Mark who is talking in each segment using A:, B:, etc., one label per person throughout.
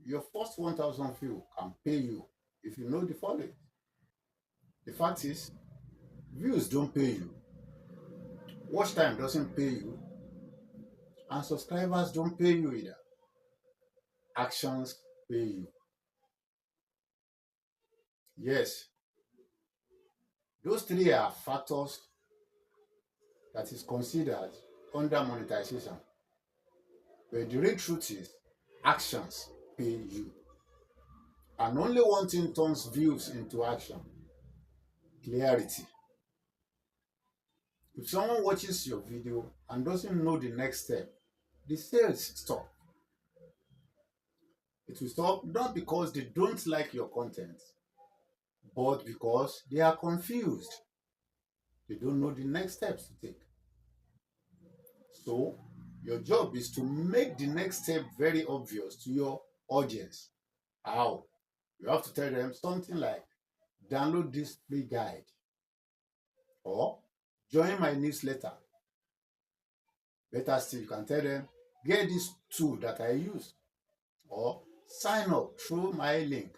A: Your first 1,000 views can pay you if you know the following. The fact is, views don't pay you, watch time doesn't pay you, and subscribers don't pay you either. Actions pay you. Yes, those three are factors that is considered under monetization. But the real truth is, actions pay you. And only one thing turns views into action: clarity. If someone watches your video and doesn't know the next step, the sales stop. It will stop not because they don't like your content, but because they are confused. They don't know the next steps to take. So, your job is to make the next step very obvious to your audience. How? You have to tell them something like, download this free guide, or join my newsletter. Better still, you can tell them, get this tool that I use, or sign up through my link.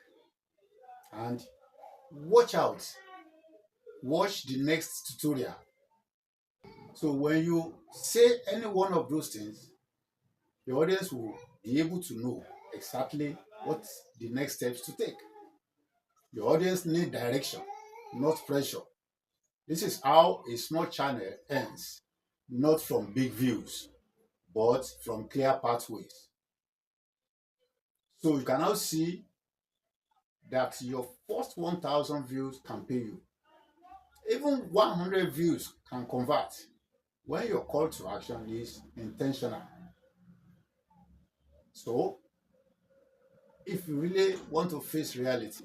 A: And watch out, watch the next tutorial. So when you say any one of those things, the audience will be able to know exactly what the next steps to take. The audience need direction, not pressure. This is how a small channel ends, not from big views, but from clear pathways. So you can now see that your first 1,000 views can pay you. Even 100 views can convert when your call to action is intentional. So, if you really want to face reality,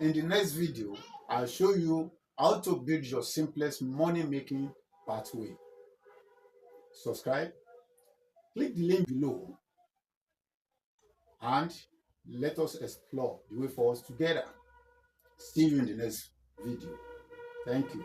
A: in the next video, I'll show you how to build your simplest money-making pathway. Subscribe, click the link below, and let us explore the way forward together. See you in the next video. Thank you.